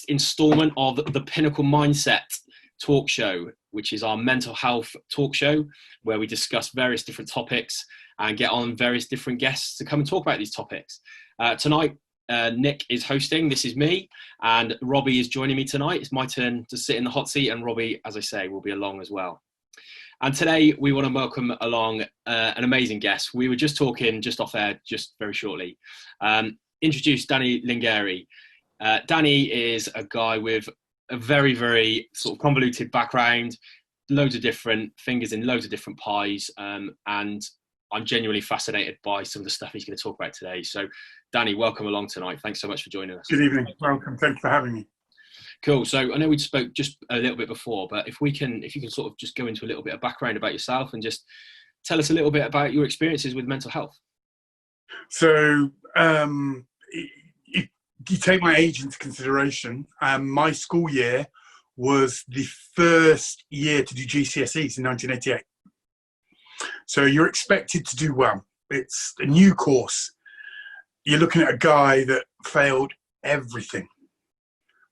instalment of the Pinnacle Mindset talk show, which is our mental health talk show, where we discuss various different topics and get on various different guests to come and talk about these topics. Tonight, Nick is hosting. This is me, and Robbie is joining me tonight. It's my turn to sit in the hot seat, and Robbie, as I say, will be along as well. And today we want to welcome along an amazing guest. We were just talking just off air, just very shortly. Introduce Danny Ligairi. Danny is a guy with a very, very sort of convoluted background, loads of different fingers in loads of different pies, and I'm genuinely fascinated by some of the stuff he's going to talk about today. So, Danny, welcome along tonight. Thanks so much for joining us. Good evening. Welcome. Thanks for having me. Cool. So I know we spoke just a little bit before, but if you can sort of just go into a little bit of background about yourself and just tell us a little bit about your experiences with mental health. So you take my age into consideration. My school year was the first year to do GCSEs in 1988. So you're expected to do well. It's a new course. You're looking at a guy that failed everything.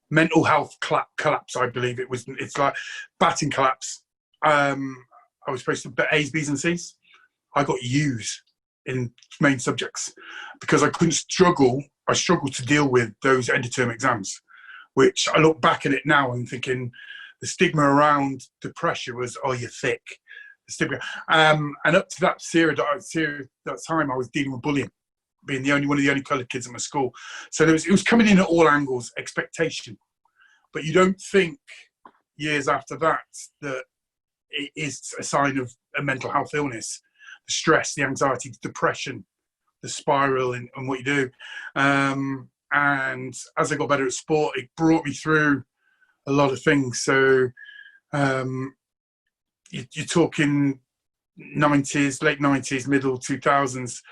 Mental health collapse, I believe it was. It's like batting collapse. I was supposed to get A's, B's and C's. I got U's in main subjects because I couldn't struggle. I struggled to deal with those end of term exams, which I look back at it now and thinking the stigma around depression was, oh, you're thick. The stigma. And up to that that time, I was dealing with bullying, being one of the only coloured kids in my school. So it was coming in at all angles, expectation. But you don't think years after that it is a sign of a mental health illness, the stress, the anxiety, the depression, the spiral and what you do. And as I got better at sport, it brought me through a lot of things. So you're talking 90s, late 90s, middle 2000s.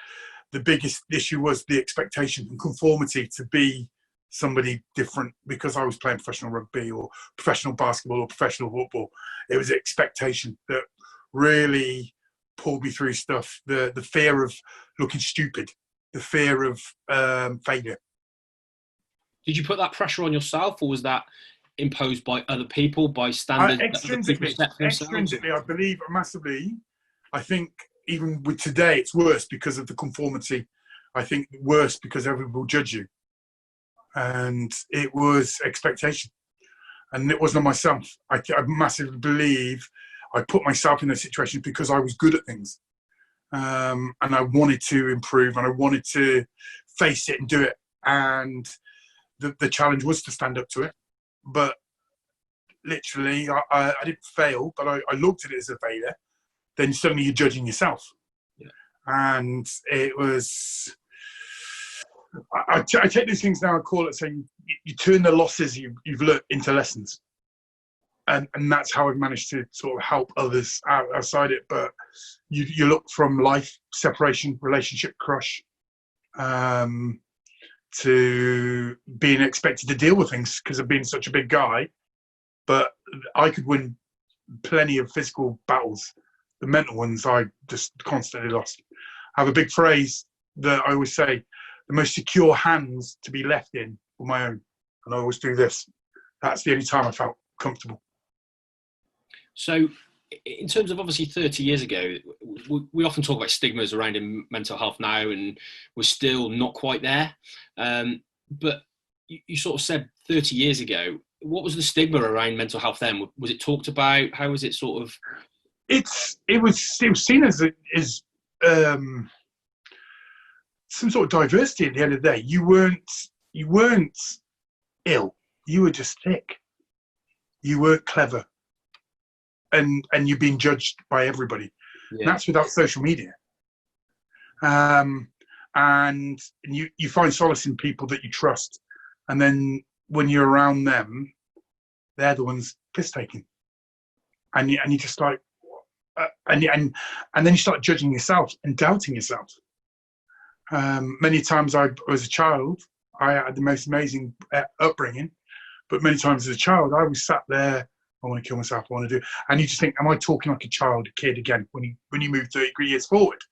The biggest issue was the expectation and conformity to be somebody different because I was playing professional rugby or professional basketball or professional football. It was expectation that really pulled me through stuff. The fear of looking stupid, the fear of failure. Did you put that pressure on yourself, or was that imposed by other people, by standards? Extrinsically, I believe massively. I think even with today, it's worse because of the conformity. I think worse because everyone will judge you. And it was expectation. And it wasn't on myself. I massively believe I put myself in those situations because I was good at things. And I wanted to improve and I wanted to face it and do it. And the challenge was to stand up to it. But literally, I didn't fail, but I looked at it as a failure. Then suddenly you're judging yourself. Yeah. And it was, I take these things now and call it saying you turn the losses you've learned into lessons. And that's how I've managed to sort of help others outside it. But you look from life, separation, relationship crush, to being expected to deal with things because of being such a big guy. But I could win plenty of physical battles. The mental ones I just constantly lost. I have a big phrase that I always say, the most secure hands to be left in were my own. And I always do this. That's the only time I felt comfortable. So in terms of obviously 30 years ago, we often talk about stigmas around in mental health now, and we're still not quite there. But you sort of said 30 years ago, what was the stigma around mental health then? Was it talked about? How was it sort of... It was seen as some sort of diversity at the end of the day. You weren't ill. You were just thick. You weren't clever, and you're being judged by everybody. Yeah. And that's without social media. And you find solace in people that you trust, and then when you're around them, they're the ones piss taking, and you just like. And then you start judging yourself and doubting yourself. Many times as a child, I had the most amazing upbringing, but many times as a child, I was sat there, I want to kill myself, I want to do, and you just think, am I talking like a kid again, when you move 30 years forward?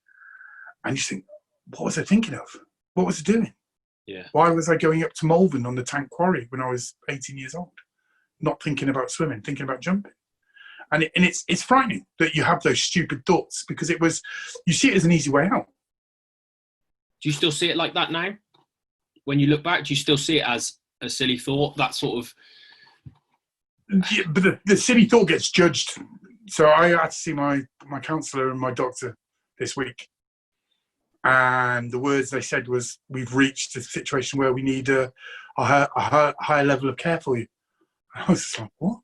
And you think, what was I thinking of? What was I doing? Yeah. Why was I going up to Malvern on the Tank Quarry when I was 18 years old? Not thinking about swimming, thinking about jumping. And it's frightening that you have those stupid thoughts, because you see it as an easy way out. Do you still see it like that now? When you look back, do you still see it as a silly thought? That sort of... Yeah, but the silly thought gets judged. So I had to see my counsellor and my doctor this week. And the words they said was, we've reached a situation where we need a higher level of care for you. And I was just like, what?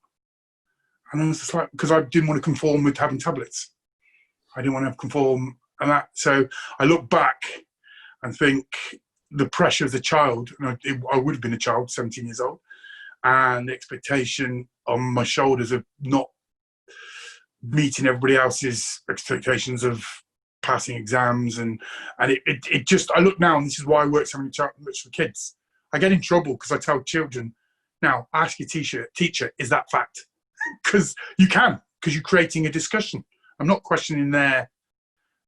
And I was just like, because I didn't want to conform with having tablets. I didn't want to conform and that. So I look back and think the pressure as a child, and I would have been a child, 17 years old, and the expectation on my shoulders of not meeting everybody else's expectations of passing exams, and it just, I look now, and this is why I work so much for kids. I get in trouble because I tell children, now ask your teacher, is that fact? Because you're creating a discussion. I'm not questioning their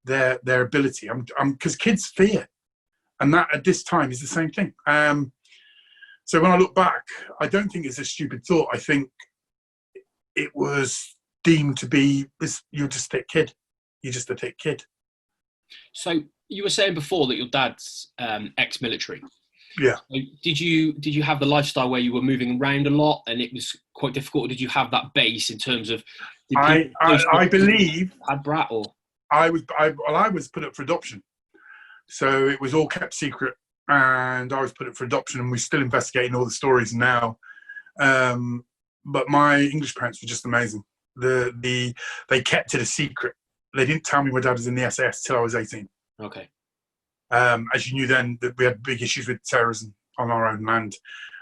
ability. I'm because kids fear, and that at this time is the same thing. So when I look back, I don't think it's a stupid thought. I think it was deemed to be, you're just a thick kid. You're just a thick kid. So you were saying before that your dad's ex-military. Yeah. So did you have the lifestyle where you were moving around a lot and it was quite difficult, or did you have that base in terms of? I believe had brat, or I was put up for adoption, so it was all kept secret, and I was put up for adoption, and we're still investigating all the stories now. But my English parents were just amazing. They kept it a secret. They didn't tell me my dad was in the SAS till I was 18. Okay. As you knew then, that we had big issues with terrorism on our own land.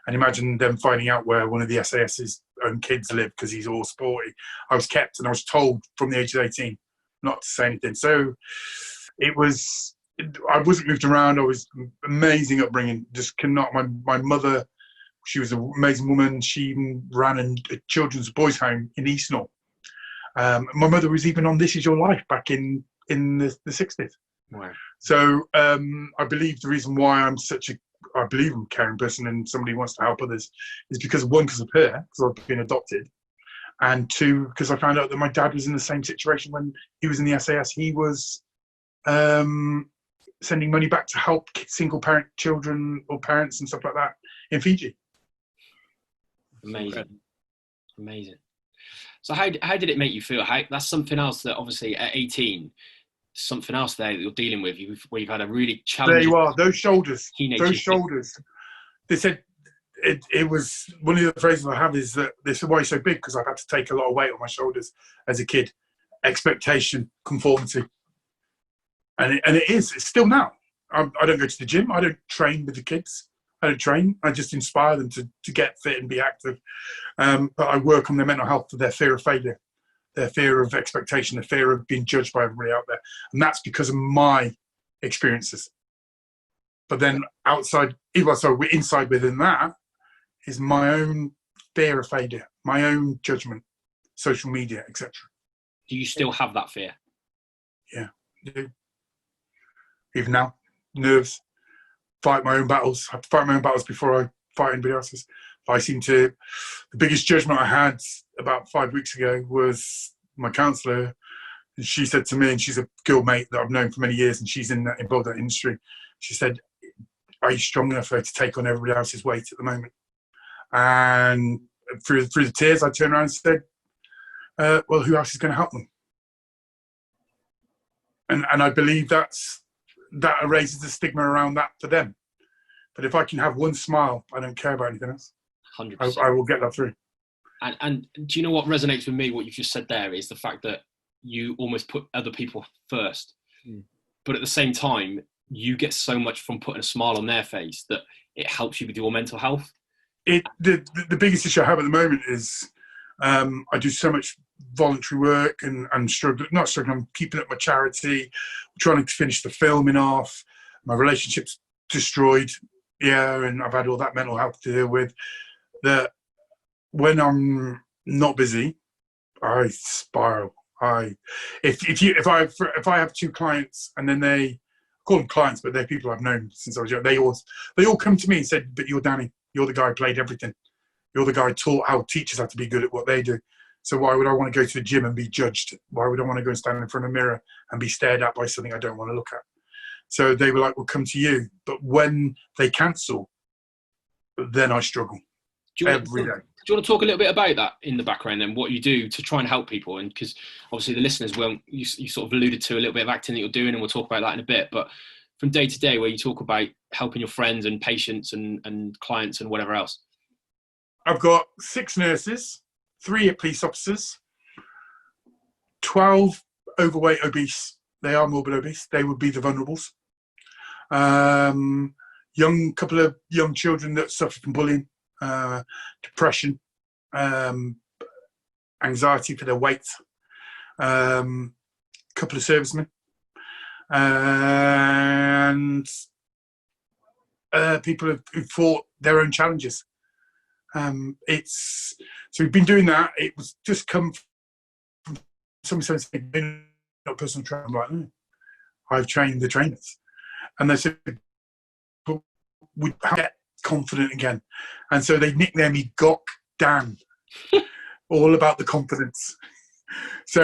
And imagine them finding out where one of the SAS's own kids live because he's all sporty. I was kept, and I was told from the age of 18 not to say anything. So I wasn't moved around. I was amazing upbringing. Just cannot. My mother, she was an amazing woman. She even ran a children's boys' home in Eastnall. My mother was even on This Is Your Life back in the 60s. Wow. So I believe the reason why I'm I believe I'm a caring person and somebody who wants to help others is because, one, because of her, because I've been adopted, and two, because I found out that my dad was in the same situation when he was in the SAS. He was sending money back to help single parent children or parents and stuff like that in Fiji. Amazing. So how did it make you feel? That's something else that obviously at 18, something else there that you're dealing with, where you've had a really challenging... There you are, those shoulders. Teenage They said, it was, one of the phrases I have is that this is why it's so big, because I've had to take a lot of weight on my shoulders as a kid. Expectation, conformity. And it is, it's still now. I don't go to the gym. I don't train with the kids. I don't train. I just inspire them to get fit and be active. But I work on their mental health, for their fear of failure, their fear of expectation, the fear of being judged by everybody out there. And that's because of my experiences. But then inside within that is my own fear of failure, my own judgment, social media, etc. Do you still have that fear? Yeah, I do. Even now, nerves, fight my own battles. I have to fight my own battles before I fight anybody else's. The biggest judgment I had about 5 weeks ago was my counsellor. She said to me, and she's a girl mate that I've known for many years, and she's involved in that industry. She said, "Are you strong enough to take on everybody else's weight at the moment?" And through the tears, I turned around and said, "Well, who else is going to help them?" And I believe that erases the stigma around that for them. But if I can have one smile, I don't care about anything else. 100%. I will get that through. And do you know what resonates with me, what you've just said there, is the fact that you almost put other people first. But at the same time, you get so much from putting a smile on their face that it helps you with your mental health. The biggest issue I have at the moment is I do so much voluntary work, and I'm keeping up my charity, trying to finish the filming off. My relationship's destroyed, and I've had all that mental health to deal with. That when I'm not busy, I spiral. If I have 2 clients and then they call them clients, but they're people I've known since I was young. They all come to me and said, "But you're Danny. You're the guy who played everything. You're the guy who taught how teachers have to be good at what they do. So why would I want to go to the gym and be judged? Why would I want to go and stand in front of a mirror and be stared at by something I don't want to look at?" So they were like, "We'll come to you." But when they cancel, then I struggle every day. Do you want to talk a little bit about that in the background and what you do to try and help people? And because obviously the listeners won't, you sort of alluded to a little bit of acting that you're doing, and we'll talk about that in a bit. But from day to day, where you talk about helping your friends and patients and clients and whatever else. I've got 6 nurses, 3 police officers, 12 overweight obese. They are morbid obese. They would be the vulnerables. Couple of young children that suffer from bullying, depression, anxiety for their weight, couple of servicemen, and people who fought their own challenges. So we've been doing that. It was just come from some sense of being a personal trainer. I'm like, I've trained the trainers, and they said, "But we get confident again." And so they nicknamed me Gok Dan, all about the confidence. So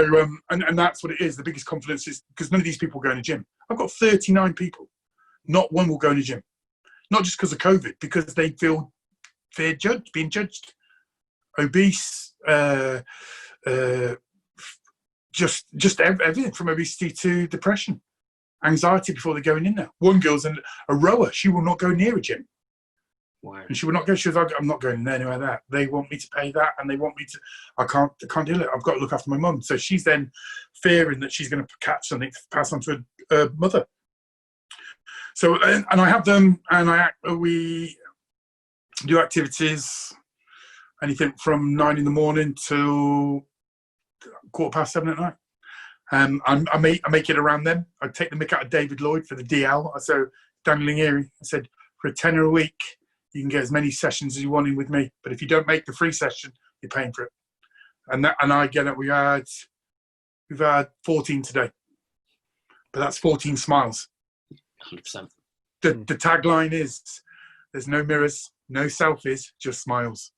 and that's what it is. The biggest confidence is because none of these people go in a gym. I've got 39 people. Not one will go in a gym. Not just because of COVID, because they feel being judged. Obese, just everything from obesity to depression, anxiety before they're going in there. One girl's a rower. She will not go near a gym. Wow. And she would not go. She was like, "I'm not going there, anywhere that. They want me to pay that, and they want me to. I can't do it. I've got to look after my mum." So she's then fearing that she's going to catch something to pass on to her mother. So and I have them, and we do activities, anything from 9 in till 7:15 at night. I make it around them. I take the mick out of David Lloyd for the DL. So Danny Ligairi, I said, for a tenner a week, you can get as many sessions as you want in with me. But if you don't make the free session, you're paying for it. And I get it. We've had 14 today, but that's 14 smiles. 100%. The tagline is, "There's no mirrors, no selfies, just smiles."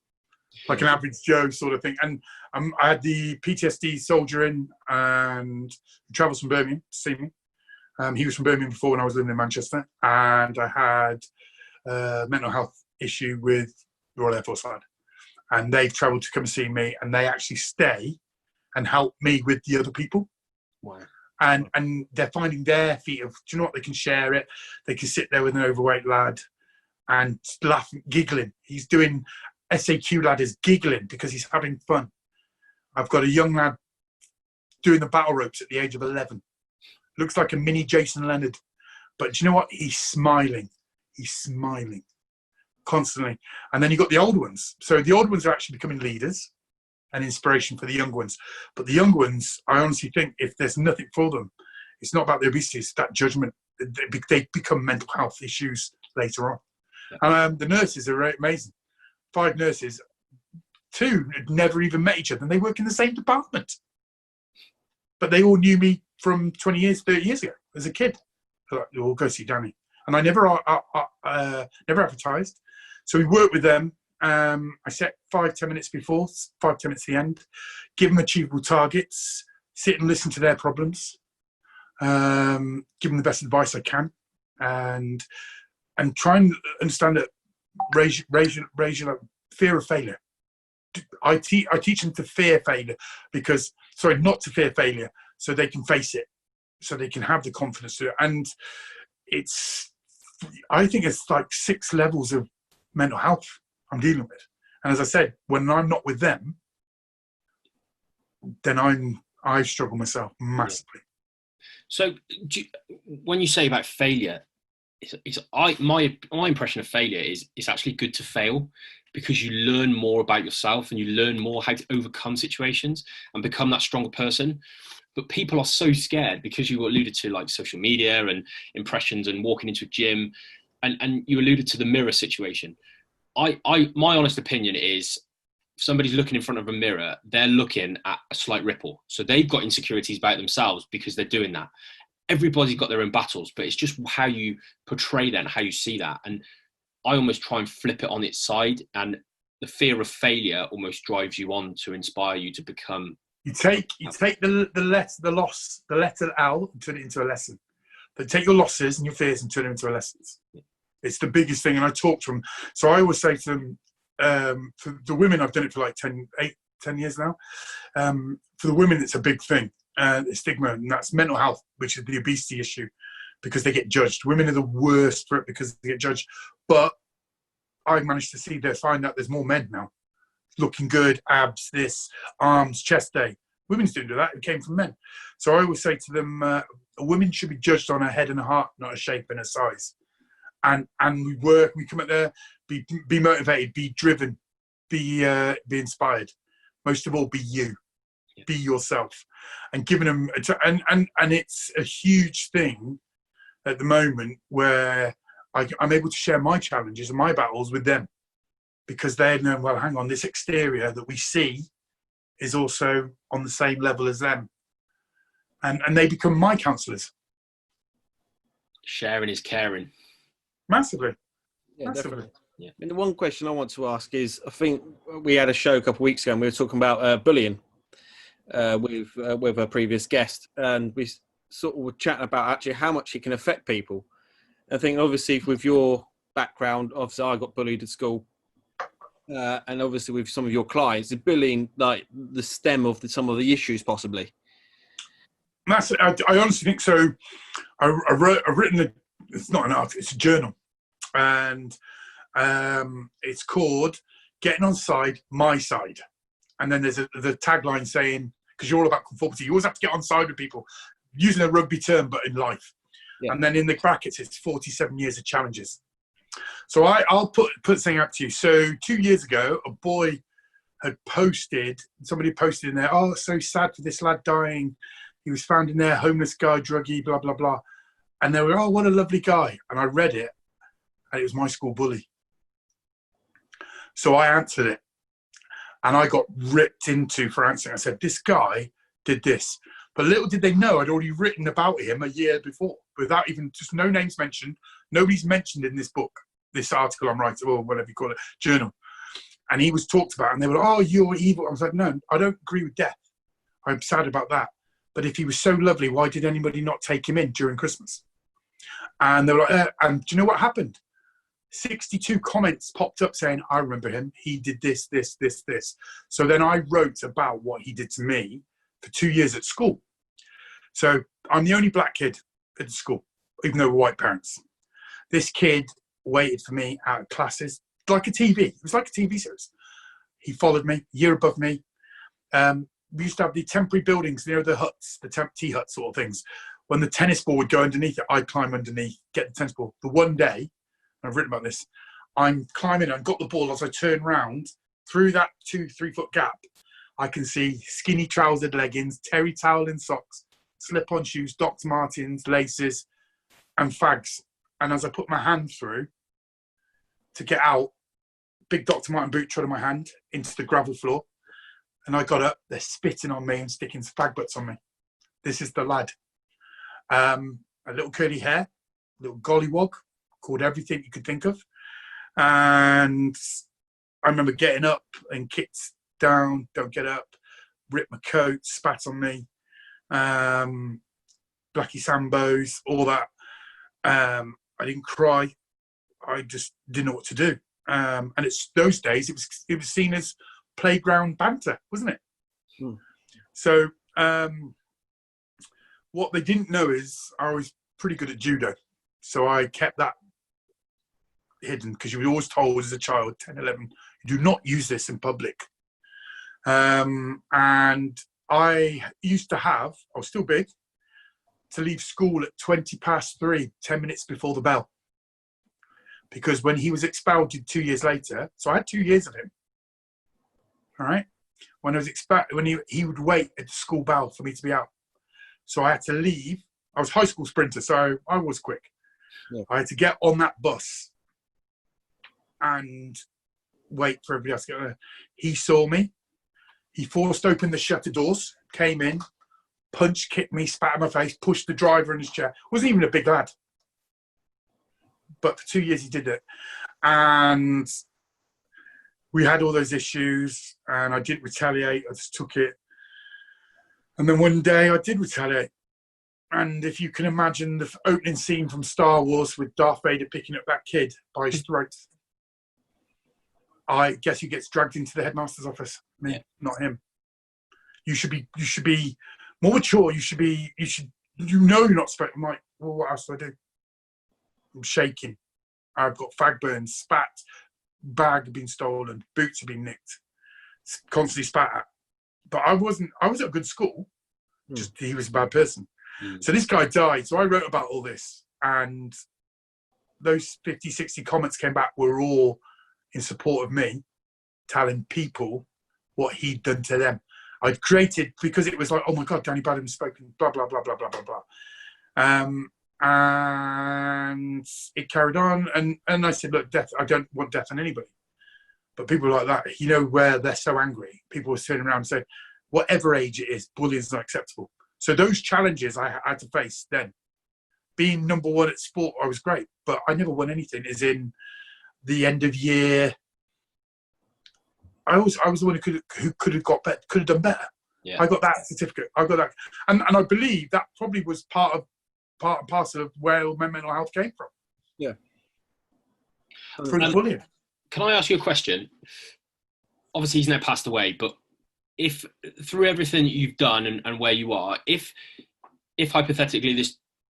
Like an average Joe sort of thing. And I had the PTSD soldier in, and he travels from Birmingham to see me. He was from Birmingham before when I was living in Manchester. And I had a mental health issue with the Royal Air Force side. And they've travelled to come and see me, and they actually stay and help me with the other people. Wow. And they're finding their feet of, do you know what, they can share it. They can sit there with an overweight lad and laugh, giggling. He's doing SAQ lad is giggling because he's having fun. I've got a young lad doing the battle ropes at the age of 11. Looks like a mini Jason Leonard. But do you know what? He's smiling. He's smiling constantly. And then you've got the old ones. So the old ones are actually becoming leaders and inspiration for the young ones. But the young ones, I honestly think if there's nothing for them, it's not about the obesity, it's that judgment. They become mental health issues later on. And the nurses are amazing. 5 nurses, 2 had never even met each other, and they work in the same department. But they all knew me from 20 years, 30 years ago as a kid. They're like, "We'll go see Danny." And I never advertised. So we worked with them. I set 5-10 minutes before, 5-10 minutes at the end, give them achievable targets, sit and listen to their problems, give them the best advice I can, and try and understand that raise your fear of failure. I teach them to fear failure not to fear failure, so they can face it, so they can have the confidence to do it. And I think it's like 6 levels of mental health I'm dealing with. And as I said, when I'm not with them, then I struggle myself massively. So when you say about failure, my impression of failure is it's actually good to fail, because you learn more about yourself and you learn more how to overcome situations and become that stronger person. But people are so scared, because you alluded to like social media and impressions and walking into a gym, and you alluded to the mirror situation. My honest opinion is, if somebody's looking in front of a mirror, they're looking at a slight ripple. So they've got insecurities about themselves because they're doing that. everybody's got their own battles, but it's just how you portray that and how you see that. And I almost try and flip it on its side, and the fear of failure almost drives you on to inspire you to become. You take the letter L, and turn it into a lesson. But take your losses and your fears and turn them into lessons. It's the biggest thing. And I talk to them. So I always say to them, for the women, I've done it for like 10 years now. For the women, it's a big thing, stigma, and that's mental health, which is the obesity issue, because they get judged. Women are the worst for it because they get judged. But I've managed to find out there's more men now. Looking good, abs, this, arms, chest day. Women didn't do that. It came from men. So I always say to them, a woman should be judged on her head and her heart, not her shape and her size. And we come out there, be motivated, be driven, be inspired. Most of all, be you. Yeah. Be yourself. And giving them, and it's a huge thing at the moment where I'm able to share my challenges and my battles with them, because they know, well, hang on, this exterior that we see is also on the same level as them. And they become my counsellors. Sharing is caring. Massively. Yeah, Massively. definitely. Yeah. And the one question I want to ask is, I think we had a show a couple of weeks ago and we were talking about bullying with a previous guest, and we sort of were chatting about actually how much it can affect people. I think obviously with your background, obviously I got bullied at school, and obviously with some of your clients, is bullying like the stem of some of the issues possibly? I honestly think so. I've written it's not an article, it's a journal, and it's called "Getting on Side, My Side." And then there's the tagline saying, because you're all about conformity, you always have to get on side with people, using a rugby term, but in life. Yeah. And then in the brackets, it's 47 years of challenges. So I'll put something up to you. So 2 years ago, a boy had somebody posted in there, "Oh, so sad for this lad dying. He was found in there, homeless guy, druggie, blah, blah, blah." And they were, "Oh, what a lovely guy." And I read it, and it was my school bully. So I answered it. And I got ripped into for answering. I said, "This guy did this." But little did they know, I'd already written about him a year before, without even, just no names mentioned. Nobody's mentioned in this book, this article I'm writing, or whatever you call it, journal. And he was talked about, and they were like, "Oh, you're evil." I was like, "No, I don't agree with death. I'm sad about that. But if he was so lovely, why did anybody not take him in during Christmas?" And they were like, and do you know what happened? 62 comments popped up saying, "I remember him. He did this, this, this, this." So then I wrote about what he did to me for 2 years at school. So I'm the only black kid at the school, even though we're white parents. This kid waited for me out of classes, like a TV. It was like a TV series. He followed me, a year above me. We used to have the temporary buildings near the huts, the tea hut sort of things. When the tennis ball would go underneath it, I'd climb underneath, get the tennis ball. The one day, I've written about this, I'm climbing and got the ball. As I turn round, through that 2-3 foot gap, I can see skinny trousered leggings, terry towel and socks, slip-on shoes, Dr. Martens, laces, and fags. And as I put my hand through to get out, big Dr. Martin boot trod on my hand into the gravel floor. And I got up, they're spitting on me and sticking fag butts on me. This is the lad. A little curly hair, little gollywog, called everything you could think of. And I remember getting up and kicked down, "Don't get up," ripped my coat, spat on me, Blackie Sambos, all that. I didn't cry. I just didn't know what to do. And it's those days, it was seen as playground banter, wasn't it? So what they didn't know is I was pretty good at judo. So I kept that hidden, because you were always told as a child, 10, 11, you do not use this in public. And I used to I was still big, to leave school at 3:20, 10 minutes before the bell. Because when he was expelled 2 years later, so I had 2 years of him. All right. When I was he would wait at the school bell for me to be out. So I had to leave. I was a high school sprinter, so I was quick. Yeah. I had to get on that bus and wait for everybody else to get there. He saw me. He forced open the shutter doors, came in, punched, kicked me, spat in my face, pushed the driver in his chair. Wasn't even a big lad. But for 2 years he did it. And we had all those issues, and I didn't retaliate. I just took it. And then one day I did retaliate. And if you can imagine the opening scene from Star Wars with Darth Vader picking up that kid by his throat, I guess he gets dragged into the headmaster's office. Me, not him. You should be more mature. You know you're not supposed. I'm like, well, what else do I do? I'm shaking. I've got fag burns, spat, bag had been stolen, boots had been nicked, constantly spat at. But I was at a good school. Just he was a bad person. So this guy died. So I wrote about all this, and those 50, 60 comments came back were all in support of me, telling people what he'd done to them. I'd created, because it was like, oh my God, Danny Badham's spoken, blah, blah, blah, blah, blah, blah, blah. And it carried on. And I said, look, death, I don't want death on anybody. But people like that, you know, where they're so angry, people were turning around and saying, whatever age it is, bullying is not acceptable. So those challenges I had to face then. Being number one at sport, I was great, but I never won anything. As in the end of year, I was the one who could have done better. Yeah. I got that certificate. I got that, and I believe that probably was part and parcel of where my mental health came from. Yeah. From bullying. Can I ask you a question? Obviously, he's now passed away, but if through everything that you've done and where you are, if hypothetically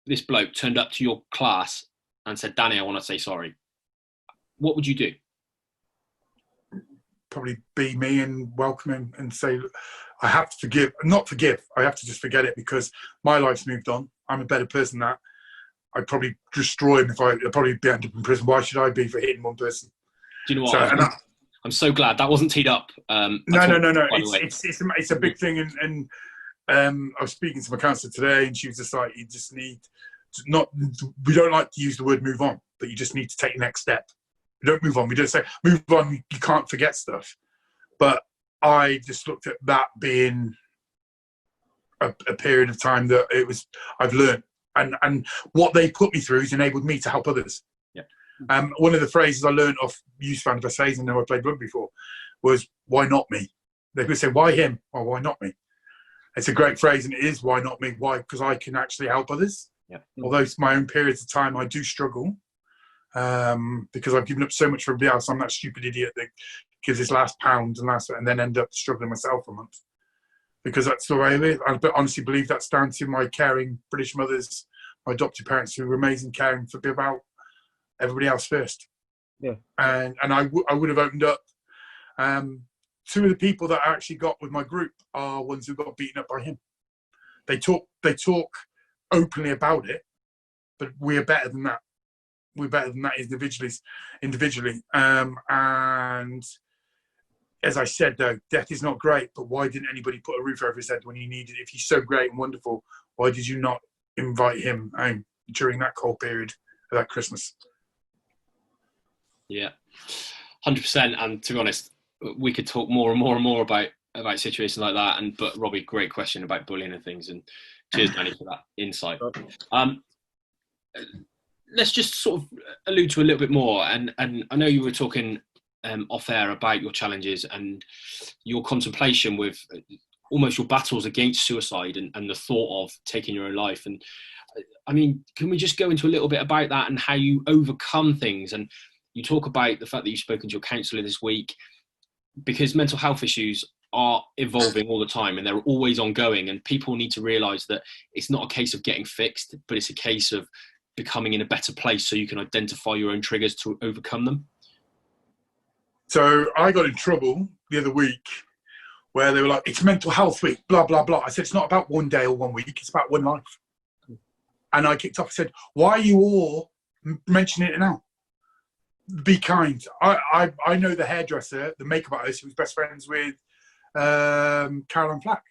this bloke turned up to your class and said, Danny, I want to say sorry, what would you do? Probably be me and welcome him and say, I have to forgive. Not forgive. I have to just forget it, because my life's moved on. I'm a better person than that. I'd probably destroy him I'd probably be ended up in prison. Why should I be for hitting one person? Do you know what? I'm so glad that wasn't teed up. No. It's a big thing, and I was speaking to my counsellor today, and she was just like, you just need to not. We don't like to use the word move on, but you just need to take the next step. We don't move on. We don't say move on. You can't forget stuff. But I just looked at that being a period of time that I've learned, and what they put me through has enabled me to help others. One of the phrases I learned off youth fan essays, and I played rugby before, was "Why not me?" They would say, "Why him?" Or "Why not me?" It's a great phrase, and it is "Why not me?" Why? Because I can actually help others. Yeah. Although it's my own periods of time, I do struggle because I've given up so much for everybody else. I'm that stupid idiot that gives his last pound and then end up struggling myself for a month. Because that's the way I live. I honestly believe that's down to my caring British mothers, my adopted parents, who were amazing, caring for about everybody else first. Yeah. And I would have opened up. Two of the people that I actually got with my group are ones who got beaten up by him. They talk openly about it, but we're better than that. We're better than that individually. And as I said, though, death is not great, but why didn't anybody put a roof over his head when he needed it? If he's so great and wonderful, why did you not invite him home during that cold period of that Christmas? Yeah, 100%. And to be honest, we could talk more and more and more about situations like that. But Robbie, great question about bullying and things. And cheers, Danny, for that insight. Let's just sort of allude to a little bit more. And I know you were talking off air about your challenges and your contemplation with almost your battles against suicide and the thought of taking your own life. And I mean, can we just go into a little bit about that and how you overcome things? And you talk about the fact that you've spoken to your counsellor this week, because mental health issues are evolving all the time and they're always ongoing, and people need to realise that it's not a case of getting fixed, but it's a case of becoming in a better place so you can identify your own triggers to overcome them. So I got in trouble the other week where they were like, it's mental health week, blah, blah, blah. I said, it's not about one day or 1 week, it's about one life. And I kicked off. I said, why are you all mentioning it now? Be kind. I know the hairdresser, the makeup artist who was best friends with Caroline Flack.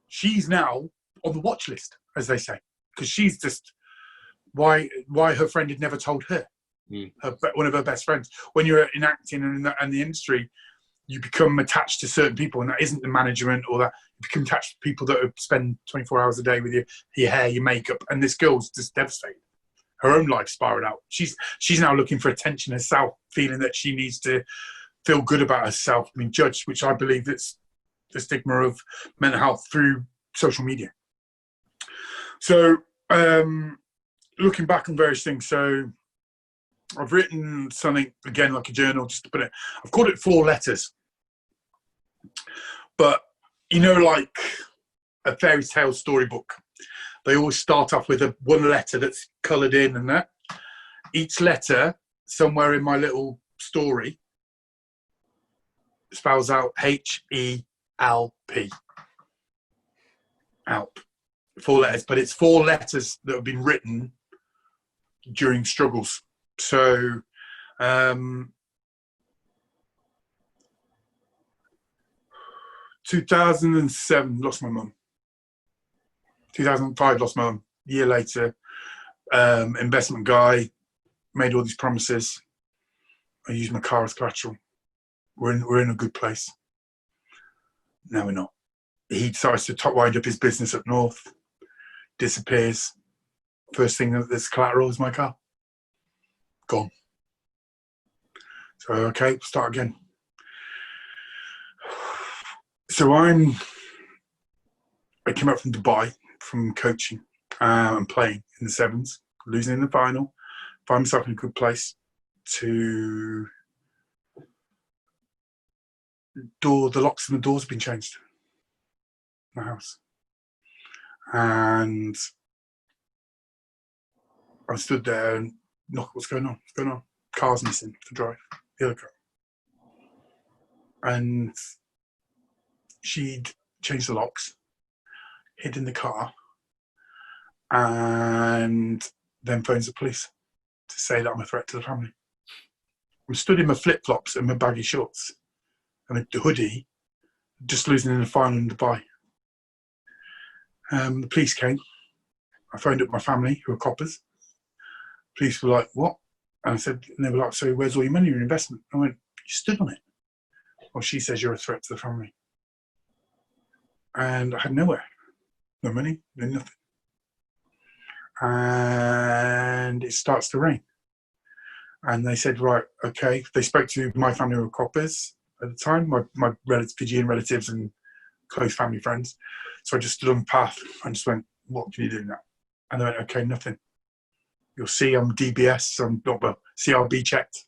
She's now on the watch list, as they say, because she's just why her friend had never told her. One of her best friends. When you're in acting and in the industry, you become attached to certain people, and that isn't the management or that. You become attached to people that spend 24 hours a day with you, your hair, your makeup, and this girl's just devastated. Her own life spiraled out. She's now looking for attention herself, feeling that she needs to feel good about herself, being judged, which I believe that's the stigma of mental health through social media. So, looking back on various things, so I've written something, again, like a journal, just to put it, I've called it 4 letters. But, like a fairy tale storybook, they always start off with one letter that's coloured in and that. Each letter, somewhere in my little story, spells out H-E-L-P. Help. 4 letters, but it's 4 letters that have been written during struggles. So, 2007, lost my mum. 2005, lost my mum. A year later, investment guy, made all these promises. I used my car as collateral. We're in a good place. No, we're not. He decides to wind up his business up north, disappears. First thing that's collateral is my car. Gone. So, okay, start again. So I came up from Dubai, from coaching and playing in the sevens, losing in the final, find myself in a good place to the locks on the doors have been changed in the house. And I stood there and knocked, what's going on? What's going on? Car's missing to drive, the other car. And she'd changed the locks, hid in the car, and then phones the police to say that I'm a threat to the family. I'm stood in my flip-flops and my baggy shorts and a hoodie, just losing in the final in Dubai. The police came. I phoned up my family, who are coppers. Police were like, what? And I said, and they were like, so where's all your money, your investment? I went, you stood on it. Well, she says you're a threat to the family. And I had nowhere. No money, no nothing. And it starts to rain. And they said, right, okay. They spoke to my family who were coppers at the time, my Fijian relatives and close family friends. So I just stood on the path and just went, what can you do now? And they went, okay, nothing. You'll see I'm DBS, I'm not, well, CRB checked.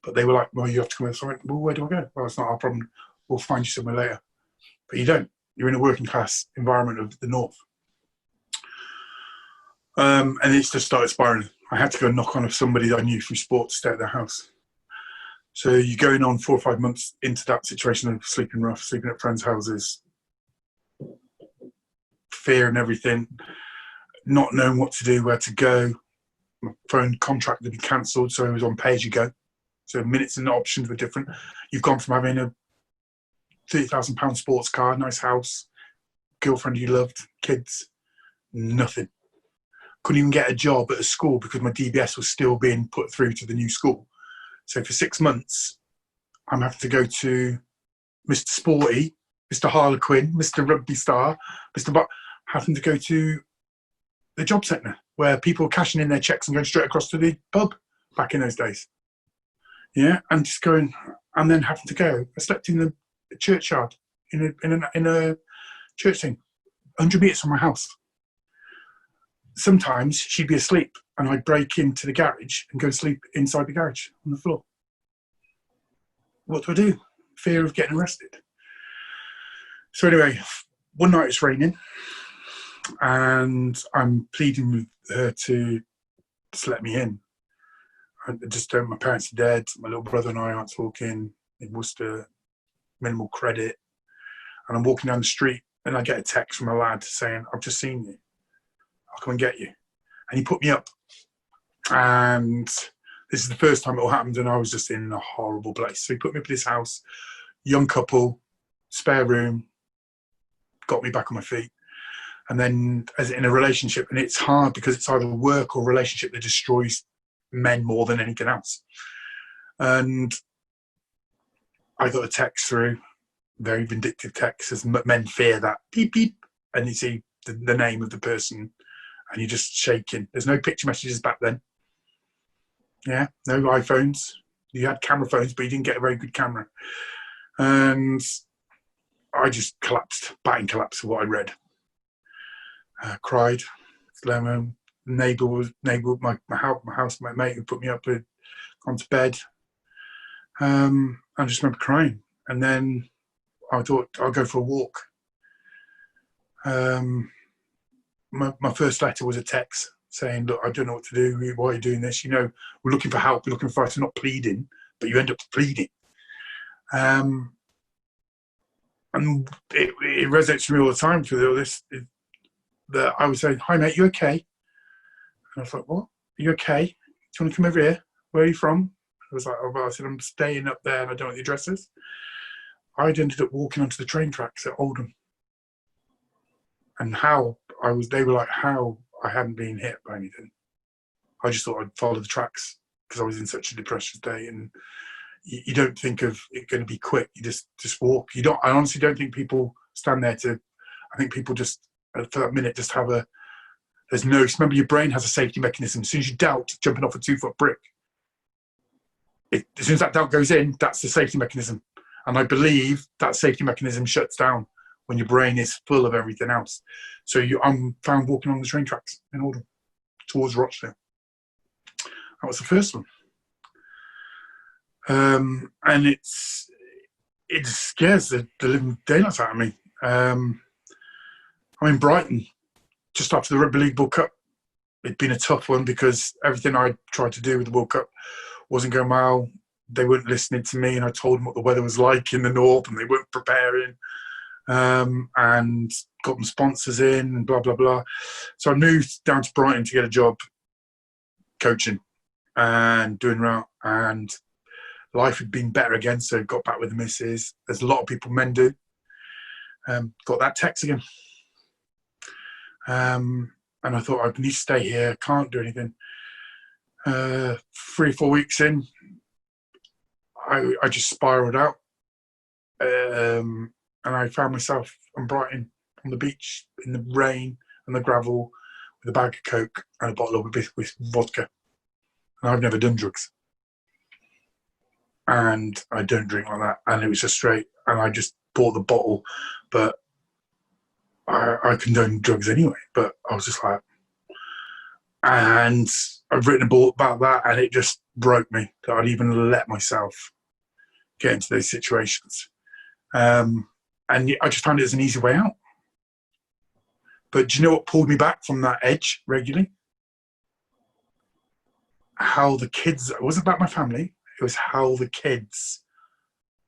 But they were like, well, you have to come in. So I went, well, where do I go? Well, it's not our problem. We'll find you somewhere later. But you don't. You're in a working class environment of the north. And it's just started spiraling. I had to go knock on somebody that I knew from sport to stay at their house. So you're going on 4 or 5 months into that situation of sleeping rough, sleeping at friends' houses, fear and everything, not knowing what to do, where to go. My phone contract had been cancelled, so it was on pay-as-you-go. So minutes and options were different. You've gone from having a £30,000 sports car, nice house, girlfriend you loved, kids, nothing. Couldn't even get a job at a school because my DBS was still being put through to the new school. So for 6 months, I'm having to go to Mr. Sporty, Mr. Harlequin, Mr. Rugby Star, having to go to the job centre where people were cashing in their checks and going straight across to the pub back in those days. Yeah, and just going, and then having to go. I slept in the churchyard in a church thing, 100 metres from my house. Sometimes she'd be asleep and I'd break into the garage and go sleep inside the garage on the floor. What do I do? Fear of getting arrested. So anyway, one night it's raining and I'm pleading with her to just let me in. My parents are dead, my little brother and I aren't talking, in Worcester, minimal credit. And I'm walking down the street and I get a text from a lad saying, I've just seen you. I'll come and get you. And he put me up. And this is the first time it all happened and I was just in a horrible place. So he put me up at his house, young couple, spare room, got me back on my feet. And then as in a relationship, and it's hard because it's either work or relationship that destroys men more than anything else. And I got a text through, very vindictive text, as men fear that, beep, beep, and you see the name of the person, and you're just shaking. There's no picture messages back then. Yeah, no iPhones. You had camera phones, but you didn't get a very good camera. And I just collapsed, batting collapse of what I read. Cried. My housemate who put me up had gone to bed. I just remember crying. And then I thought I'll go for a walk. My first letter was a text saying, look, I don't know what to do. Why are you doing this? We're looking for help. We're looking for advice. We're not pleading, but you end up pleading. And it resonates with me all the time through all this, that I would say, hi, mate, you okay? And I thought, what? Are you okay? Do you want to come over here? Where are you from? I was like, I said, I'm staying up there and I don't know what the address is. I'd ended up walking onto the train tracks at Oldham. And they were like, how I hadn't been hit by anything. I just thought I'd follow the tracks because I was in such a depressed state. And you don't think of it going to be quick. You just walk. I honestly don't think people stand there I think people just, for that minute, just have remember your brain has a safety mechanism. As soon as you doubt jumping off a 2-foot brick, as soon as that doubt goes in, that's the safety mechanism. And I believe that safety mechanism shuts down when your brain is full of everything else. So I'm found walking on the train tracks in Oldham towards Rochdale. That was the first one. And it scares the living daylights out of me. I'm in Brighton just after the Rugby League World Cup. It'd been a tough one because everything I tried to do with the World Cup wasn't going well. They weren't listening to me, and I told them what the weather was like in the north, and they weren't preparing. And got them sponsors in, and blah blah blah. So I moved down to Brighton to get a job coaching and doing well, and life had been better again. So got back with the missus, as a lot of people, men do. Got that text again, and I thought I need to stay here. Can't do anything. 3 or 4 weeks in, I just spiraled out. And I found myself in Brighton on the beach in the rain and the gravel with a bag of Coke and a bottle of with vodka. And I've never done drugs. And I don't drink like that. And it was just straight. And I just bought the bottle. But I condone drugs anyway. But I was just like... And I've written a book about that, and it just broke me that I'd even let myself get into those situations. And I just found it as an easy way out. But do you know what pulled me back from that edge regularly? How the kids, it wasn't about my family, it was how the kids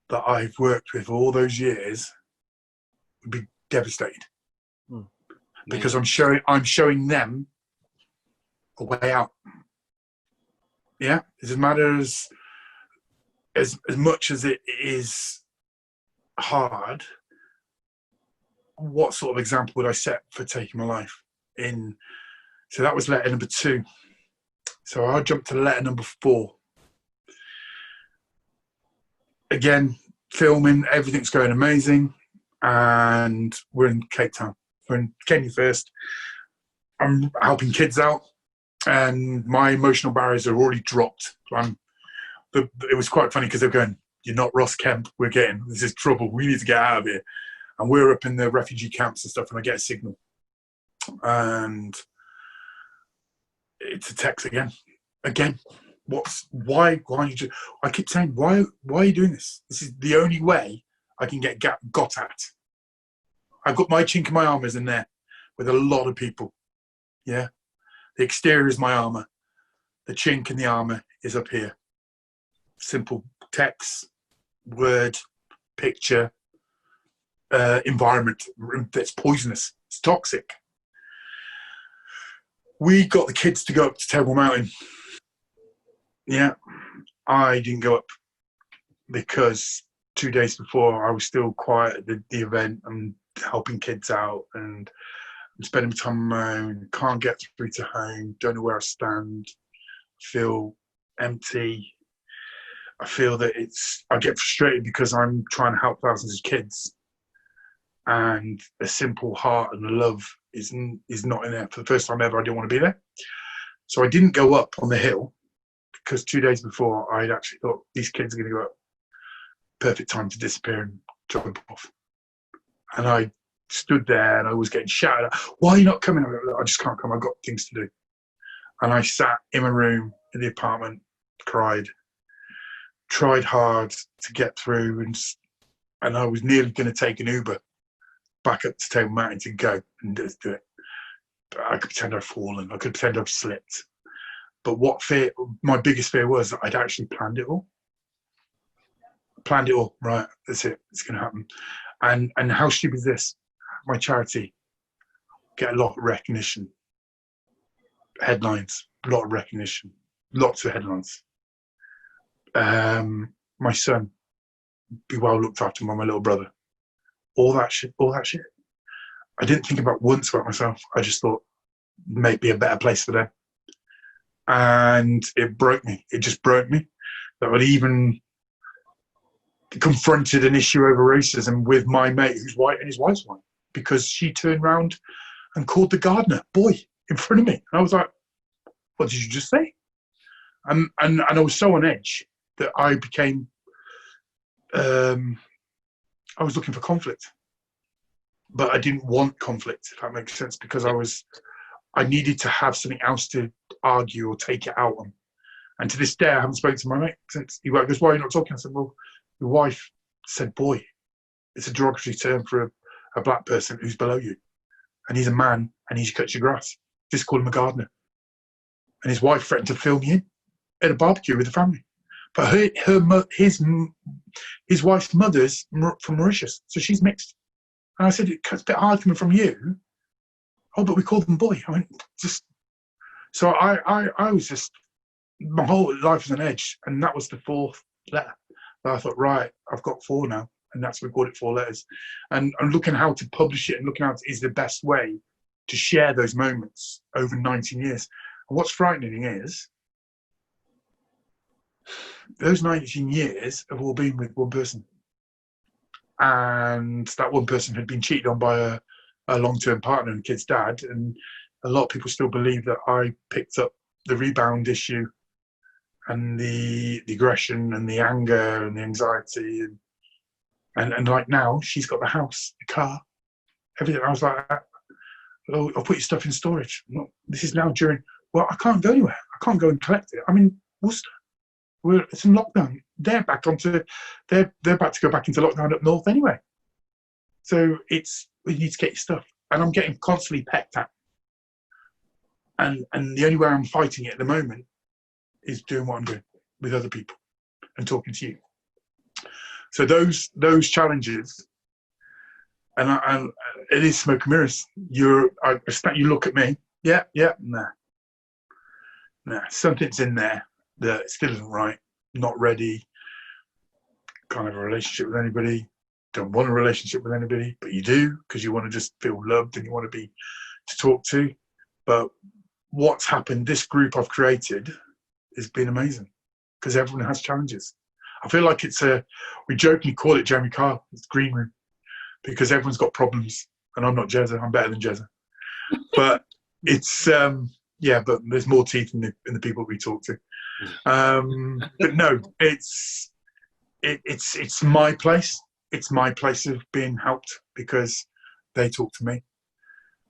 that I've worked with all those years would be devastated. Because I'm showing them a way out. Yeah? It doesn't matter as much as it is hard, what sort of example would I set for taking my life in? So that was letter number 2. So I'll jump to letter number 4. Again, filming, everything's going amazing, and we're in Cape Town. We're in Kenya first. I'm helping kids out, and my emotional barriers are already dropped. It was quite funny because they're going, "You're not Ross Kemp. This is trouble. We need to get out of here." And we're up in the refugee camps and stuff, and I get a signal. And it's a text again. Why I keep saying, why are you doing this? This is the only way I can get got at. I've got my chink in my armour is in there with a lot of people. Yeah. The exterior is my armour. The chink in the armour is up here. Simple text, word, picture, environment that's poisonous. It's toxic. We got the kids to go up to Table Mountain. Yeah, I didn't go up because 2 days before I was still quiet at the event and helping kids out, and I'm spending time on my own, can't get through to home, don't know where I stand, feel empty. I feel that I get frustrated because I'm trying to help thousands of kids, and a simple heart and love is not in there. For the first time ever, I didn't want to be there. So I didn't go up on the hill, because 2 days before I'd actually thought, these kids are going to go up. Perfect time to disappear and jump off. And I stood there and I was getting shouted at, why are you not coming? I just can't come, I've got things to do. And I sat in my room in the apartment, cried, tried hard to get through, and I was nearly going to take an Uber back up to Table Mountain to go and just do it. But I could pretend I'd fallen, I could pretend I'd slipped. But my biggest fear was that I'd actually planned it all. Right, that's it, it's going to happen. And how stupid is this? My charity get a lot of recognition. Headlines, a lot of recognition. Lots of headlines. My son, be well looked after by my little brother. All that shit. I didn't think once about myself. I just thought, maybe a better place for them. And it broke me. It just broke me that I'd even confronted an issue over racism with my mate who's white and his wife's white, because she turned around and called the gardener boy in front of me. And I was like, what did you just say? And I was so on edge that I became, I was looking for conflict. But I didn't want conflict, if that makes sense, because I needed to have something else to argue or take it out on. And to this day, I haven't spoken to my mate since. He goes, why are you not talking? I said, well, your wife said boy. It's a derogatory term for a black person who's below you. And he's a man and he cuts your grass. Just call him a gardener. And his wife threatened to film you at a barbecue with the family. But his wife's mother's from Mauritius, so she's mixed. And I said, it's a bit hard coming from you. Oh, but we call them boy. I went, just. So I was just, my whole life was on edge. And that was the fourth letter. But I thought, right, I've got 4 now. And that's, we called it 4 letters. And I'm looking how to publish it and looking how it is the best way to share those moments over 19 years. And what's frightening is, those 19 years have all been with one person. And that one person had been cheated on by a long-term partner and kid's dad. And a lot of people still believe that I picked up the rebound issue and the aggression and the anger and the anxiety. And like now, she's got the house, the car, everything. I was like, oh, I'll put your stuff in storage. No, this is now during, well, I can't go anywhere. I can't go and collect it. I'm in Worcester. It's in lockdown. They're about to go back into lockdown up north anyway. So we need to get your stuff. And I'm getting constantly pecked at. And the only way I'm fighting it at the moment is doing what I'm doing with other people and talking to you. So those challenges, and it is smoke and mirrors. You look at me, yeah, nah, something's in there that still isn't right, not ready, can't have a relationship with anybody, don't want a relationship with anybody, but you do because you want to just feel loved and you want to be to talk to. But what's happened, this group I've created has been amazing because everyone has challenges. I feel like we jokingly call it Jeremy Kyle, it's green room, because everyone's got problems and I'm not Jezza, I'm better than Jezza. But it's, but there's more teeth in the people we talk to. But no, it's my place. It's my place of being helped because they talk to me.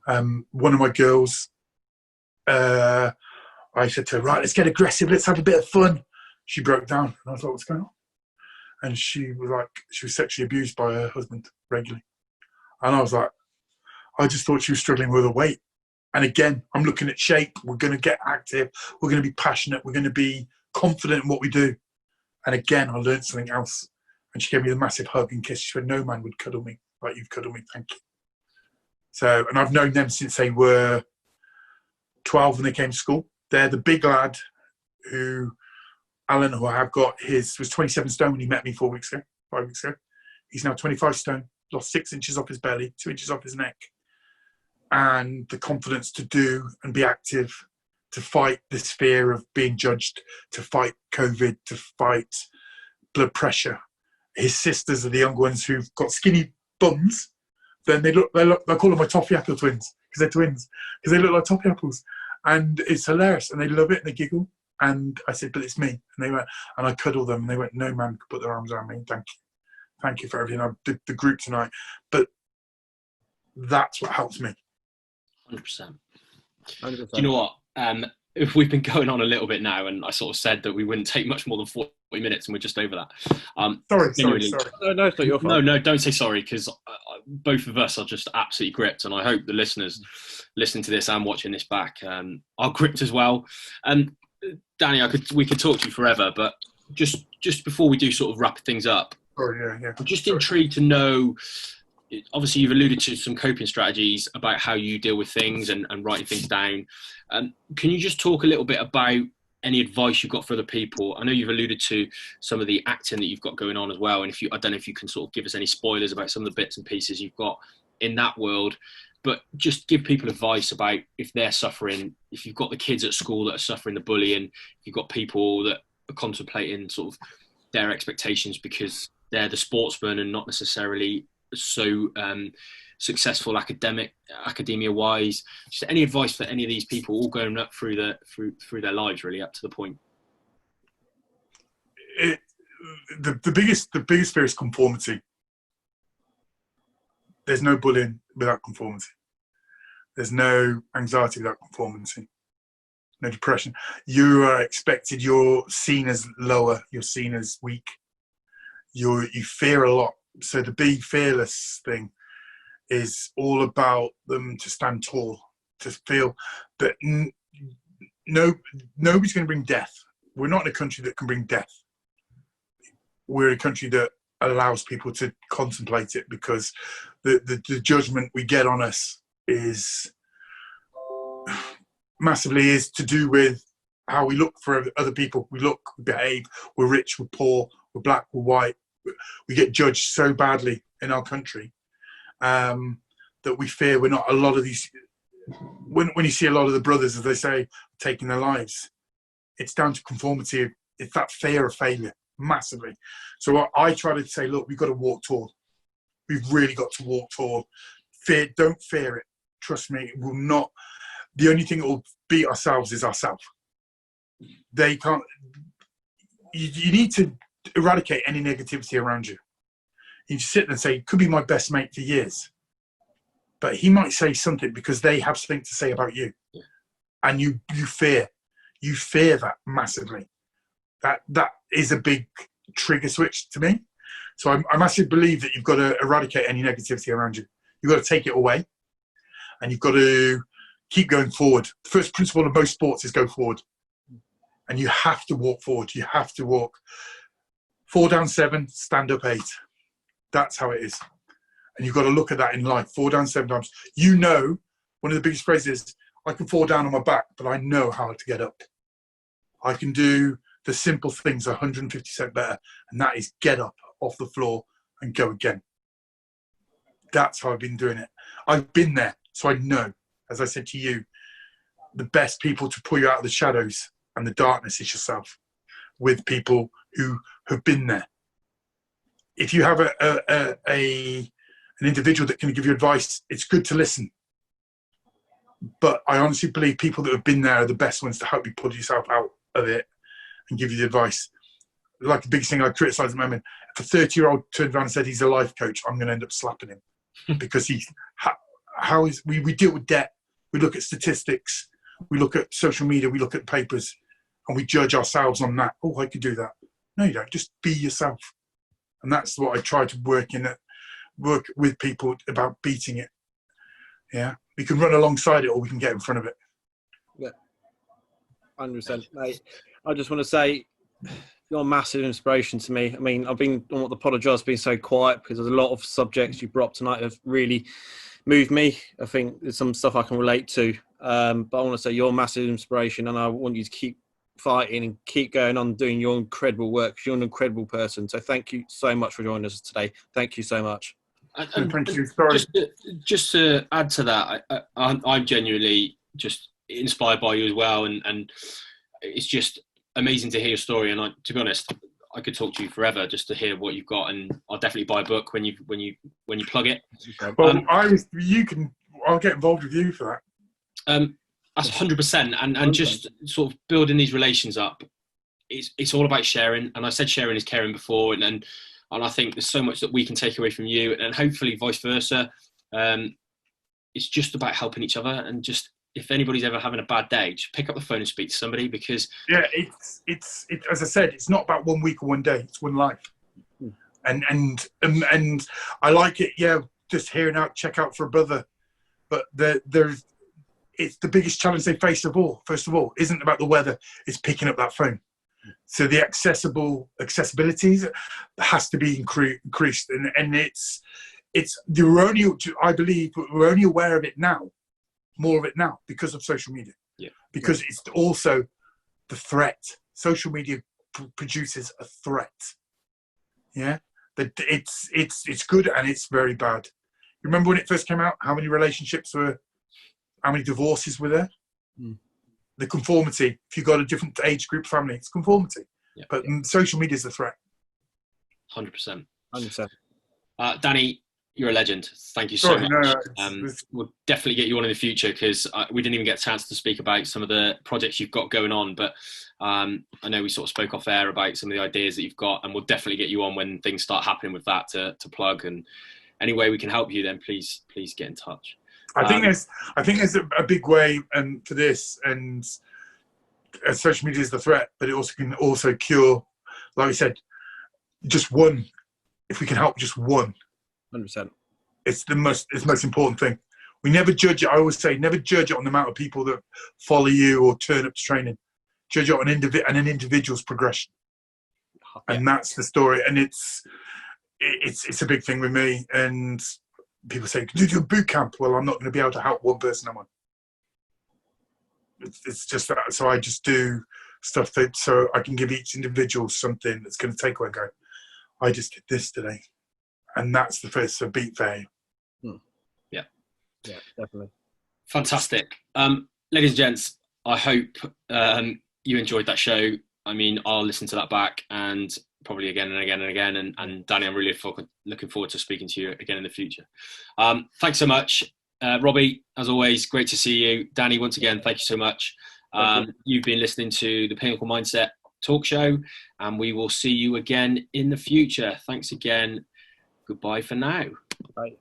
One of my girls, I said to her, right, let's get aggressive, let's have a bit of fun. She broke down and I thought, what's going on? And she was sexually abused by her husband regularly. And I was like, I just thought she was struggling with her weight. And again, I'm looking at shape. We're going to get active. We're going to be passionate. We're going to be confident in what we do. And again, I learned something else. And she gave me a massive hug and kiss. She said, no man would cuddle me like you've cuddled me. Thank you. So, and I've known them since they were 12 when they came to school. They're the big lad who, Alan, who I've got, was 27 stone when he met me 5 weeks ago. He's now 25 stone, lost 6 inches off his belly, 2 inches off his neck. And the confidence to do and be active, to fight this fear of being judged, to fight COVID, to fight blood pressure. His sisters are the young ones who've got skinny bums. Then they call them my toffee apple twins because they're twins, because they look like toffee apples. And it's hilarious, and they love it, and they giggle. And I said, but it's me. And they went, and I cuddled them, and they went, no man could put their arms around me. Thank you for everything. I did the group tonight. But that's what helps me. 100%. Do you know what? If we've been going on a little bit now, and I sort of said that we wouldn't take much more than 40 minutes, and we're just over that. Sorry. No, it's not your fault. No, don't say sorry, because both of us are just absolutely gripped, and I hope the listeners listening to this and watching this back are gripped as well. And Danny, we could talk to you forever, but just before we do sort of wrap things up, yeah. I'm just intrigued to know. Obviously, you've alluded to some coping strategies about how you deal with things and writing things down. Can you just talk a little bit about any advice you've got for other people? I know you've alluded to some of the acting that you've got going on as well. And I don't know if you can sort of give us any spoilers about some of the bits and pieces you've got in that world, but just give people advice about if they're suffering, if you've got the kids at school that are suffering the bullying, if you've got people that are contemplating sort of their expectations because they're the sportsman and not necessarily so successful academia wise. Just any advice for any of these people all going up through their lives, really up to the point. The biggest fear is conformity. There's no bullying without conformity. There's no anxiety without conformity. No depression. You are expected. You're seen as lower. You're seen as weak. You fear a lot. So the be fearless thing is all about them to stand tall, to feel that nobody's going to bring death. We're not in a country that can bring death. We're a country that allows people to contemplate it, because the judgment we get on us is massively to do with how we look for other people. We look, we behave, we're rich, we're poor, we're black, we're white. We get judged so badly in our country that we fear we're not. A lot of these, when you see a lot of the brothers, as they say, taking their lives, it's down to conformity. It's that fear of failure, massively. So I try to say, look, we've got to walk tall. We've really got to walk tall. Don't fear it. Trust me, it will not. The only thing that will beat ourselves is ourselves. They can't. You need to eradicate any negativity around you. You sit there and say, could be my best mate for years, but he might say something because they have something to say about you, and you fear that massively. That is a big trigger switch to me. So I massively believe that you've got to eradicate any negativity around you. You've got to take it away, and you've got to keep going forward. The first principle of most sports is go forward, and you have to walk forward. You have to walk. 4 down 7, stand up 8. That's how it is. And you've got to look at that in life. 4 down 7 times. You know, one of the biggest phrases is, I can fall down on my back, but I know how to get up. I can do the simple things 150% better. And that is get up off the floor and go again. That's how I've been doing it. I've been there. So I know, as I said to you, the best people to pull you out of the shadows and the darkness is yourself, with people who have been there. If you have an individual that can give you advice, it's good to listen. But I honestly believe people that have been there are the best ones to help you pull yourself out of it and give you the advice. Like the biggest thing I criticise at the moment, if a 30-year-old turned around and said he's a life coach, I'm going to end up slapping him because we deal with debt. We look at statistics. We look at social media. We look at papers. And we judge ourselves on that. Oh, I could do that. No, you don't. Just be yourself. And that's what I try to work with people about beating it. Yeah. We can run alongside it, or we can get in front of it. Yeah. 100%. Mate, I just want to say you're a massive inspiration to me. I mean, I've been on what the pod has been so quiet because there's a lot of subjects you brought up tonight have really moved me. I think there's some stuff I can relate to. But I want to say you're a massive inspiration, and I want you to keep fighting and keep going on doing your incredible work. You're an incredible person. So thank you so much for joining us today. Thank you so much. And thank you. Sorry. Just to add to that, I'm genuinely just inspired by you as well, and it's just amazing to hear your story. And to be honest, I could talk to you forever just to hear what you've got, and I'll definitely buy a book when you plug it. Well, I'll get involved with you for that. That's 100%, and just sort of building these relations up. It's all about sharing, and I said sharing is caring before, and I think there's so much that we can take away from you, and hopefully vice versa. It's just about helping each other, and just if anybody's ever having a bad day, just pick up the phone and speak to somebody, because it's as I said, it's not about 1 week or 1 day, it's one life. And I like it, just hearing out, check out for a brother, but it's the biggest challenge they face first of all isn't about the weather, it's picking up that phone. So the accessibility has to be increased, and I believe we're only aware of it now, more of it now, because of social media. Because it's also the threat. Social media produces a threat. That it's good and it's very bad. Remember when it first came out, how many divorces were there? The conformity. If you've got a different age group family, it's conformity. But social media is a threat. 100%. 100%. Danny, you're a legend. Thank you so much. We'll definitely get you on in the future, because we didn't even get a chance to speak about some of the projects you've got going on. But I know we sort of spoke off air about some of the ideas that you've got, and we'll definitely get you on when things start happening with that to plug. And any way we can help you, then please get in touch. I think there's a big way for this, and social media is the threat, but it also can cure, like we said, just one. If we can help just one, 100%. It's the most important thing. We never judge it. I always say, never judge it on the amount of people that follow you or turn up to training. Judge it on an individual's progression, and that's the story. And it's a big thing with me. And people say, "Do you do a boot camp?" Well, I'm not going to be able to help one person, am I? It's just that. So I just do stuff so I can give each individual something that's going to take away and go, I just did this today. And that's the first beat value. Yeah, definitely. Fantastic. Ladies and gents, I hope you enjoyed that show. I mean, I'll listen to that back, and probably again and again and again. And Danny, I'm really looking forward to speaking to you again in the future. Thanks so much. Robbie, as always, great to see you. Danny, once again, thank you so much. You've been listening to the Pinnacle Mindset Talk Show, and we will see you again in the future. Thanks again. Goodbye for now. Bye.